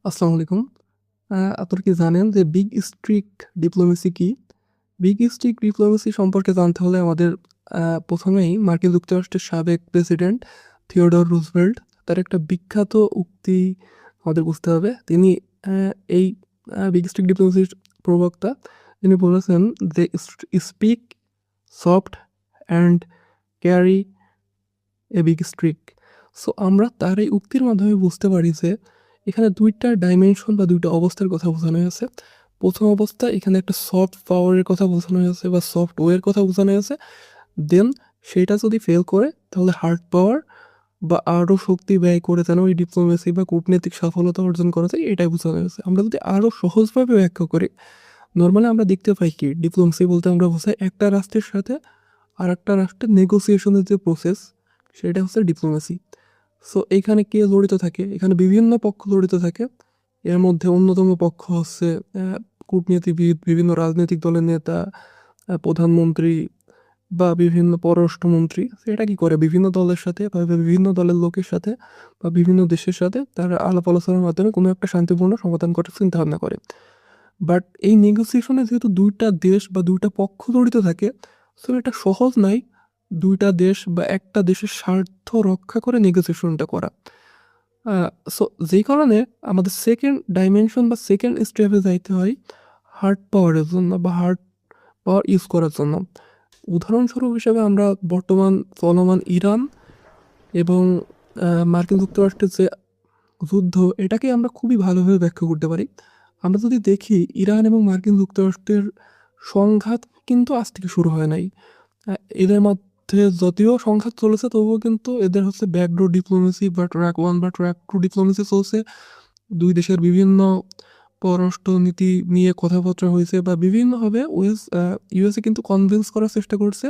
আসসালামু আলাইকুম। আপনারা কি জানেন যে বিগ স্ট্রিক ডিপ্লোমেসি কি? বিগ স্ট্রিক ডিপ্লোমেসি সম্পর্কে জানতে হলে আমাদের ১ম এই মার্কিন যুক্তরাষ্ট্রের সাবেক প্রেসিডেন্ট থিওডর রুজভেল্ট তার একটা বিখ্যাত উক্তি আমাদের বুঝতে হবে। তিনি এই বিগ স্ট্রিক ডিপ্লোমেসির প্রবক্তা। তিনি বলেছেন যে speak soft and carry a big stick. So আমরা তার এই উক্তির মাধ্যমে বুঝতে পারি যে এখানে ২ টা ডাইমেনশন বা ২ টা অবস্থার কথা বোঝানো হয়েছে। ১ম অবস্থা এখানে একটা সফট পাওয়ারের কথা বোঝানো হয়েছে বা সফট ওয়ের কথা বোঝানো হয়েছে। দেন সেটা যদি ফেল করে তাহলে হার্ড পাওয়ার বা আরও শক্তি ব্যয় করে যেন ওই ডিপ্লোমেসি বা কূটনৈতিক সফলতা অর্জন করা যায় এটাই বোঝানো হয়েছে। আমরা যদি আরও সহজভাবে ব্যাখ্যা করি, নরমালি আমরা দেখতে পাই কি ডিপ্লোমেসি বলতে আমরা বোঝাই একটা রাষ্ট্রের সাথে আরেকটা রাষ্ট্রের নেগোসিয়েশনের যে প্রসেস সেটা হচ্ছে ডিপ্লোমেসি। সো এইখানে কে জড়িত থাকে? এখানে বিভিন্ন পক্ষ জড়িত থাকে। এর মধ্যে অন্যতম পক্ষ হচ্ছে কূটনীতিবিদ, বিভিন্ন রাজনৈতিক দলের নেতা, প্রধানমন্ত্রী বা বিভিন্ন পররাষ্ট্রমন্ত্রী। সেটা কি করে? বিভিন্ন দলের সাথে বা বিভিন্ন দলের লোকের সাথে বা বিভিন্ন দেশের সাথে তারা আলাপ আলোচনার মাধ্যমে কোনো একটা শান্তিপূর্ণ সমাধান করার চিন্তাভাবনা করে। বাট এই নেগোসিয়েশনে যেহেতু ২ টা দেশ বা ২ টা পক্ষ জড়িত থাকে, সো এটা সহজ নয় ২ টা দেশ বা একটা দেশের স্বার্থ রক্ষা করে নেগোসিয়েশনটা করা। আ সো যেই কারণে আমাদের সেকেন্ড ডাইমেনশন বা সেকেন্ড স্টেপে যাইতে হয় হার্ড পাওয়ারের জন্য বা হার্ড পাওয়ার ইউজ করার জন্য। উদাহরণস্বরূপ হিসেবে আমরা বর্তমান চলমান ইরান এবং মার্কিন যুক্তরাষ্ট্রের যে যুদ্ধ এটাকে আমরা খুবই ভালোভাবে ব্যাখ্যা করতে পারি। আমরা যদি দেখি ইরান এবং মার্কিন যুক্তরাষ্ট্রের সংঘাত কিন্তু আজ থেকে শুরু হয় নাই। এদের মধ্যে যদিও সংঘাত চলেছে তবুও কিন্তু এদের হচ্ছে ব্যাকডোর ডিপ্লোমেসি বা ট্র্যাক 1 বা ট্র্যাক 2 ডিপ্লোমেসি চলছে। ২ দেশের বিভিন্ন পররাষ্ট্রনীতি নিয়ে কথাবার্তা হয়েছে বা বিভিন্নভাবে ইউএসএ কিন্তু কনভিন্স করার চেষ্টা করছে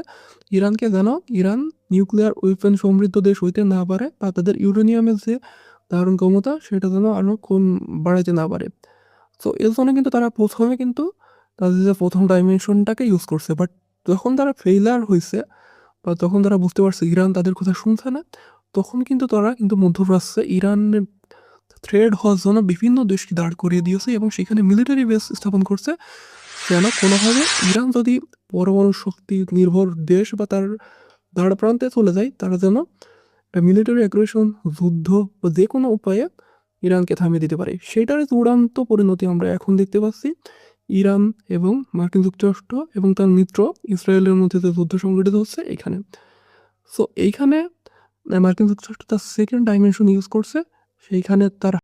ইরানকে যেন ইরান নিউক্লিয়ার ওয়েপন সমৃদ্ধ দেশ হইতে না পারে বা তাদের ইউরেনিয়ামের যে ধারণ ক্ষমতা সেটা যেন আরও বাড়াইতে না পারে। সো এর জন্য কিন্তু তারা ১ম এ কিন্তু তাদের যে ১ম ডাইমেনশনটাকে ইউজ করছে। বাট যখন তারা ফেইলিউর হইছে বা তখন তারা বুঝতে পারছে ইরান তাদের কথা শুনছে না, তখন কিন্তু তারা কিন্তু মধ্যপ্রাচ্যে ইরানের থ্রেড হওয়ার জন্য বিভিন্ন দেশকে দাঁড় করিয়ে দিয়েছে এবং সেখানে মিলিটারি বেস স্থাপন করছে। যেন কোনোভাবে ইরান যদি পরমাণু শক্তি নির্ভর দেশ বা তার দ্বারপ্রান্তে চলে যায়, তারা যেন একটা মিলিটারি অ্যাগ্রেশন, যুদ্ধ বা যেকোনো উপায়ে ইরানকে থামিয়ে দিতে পারে। সেটার চূড়ান্ত পরিণতি আমরা এখন দেখতে পাচ্ছি ইরান এবং মার্কিন যুক্তরাষ্ট্র এবং তার মিত্র ইসরায়েলের মধ্যে যে যুদ্ধ সংঘটিত হচ্ছে এইখানে। সো এইখানে মার্কিন যুক্তরাষ্ট্র তার সেকেন্ড ডাইমেনশন ইউজ করছে। সেইখানে তার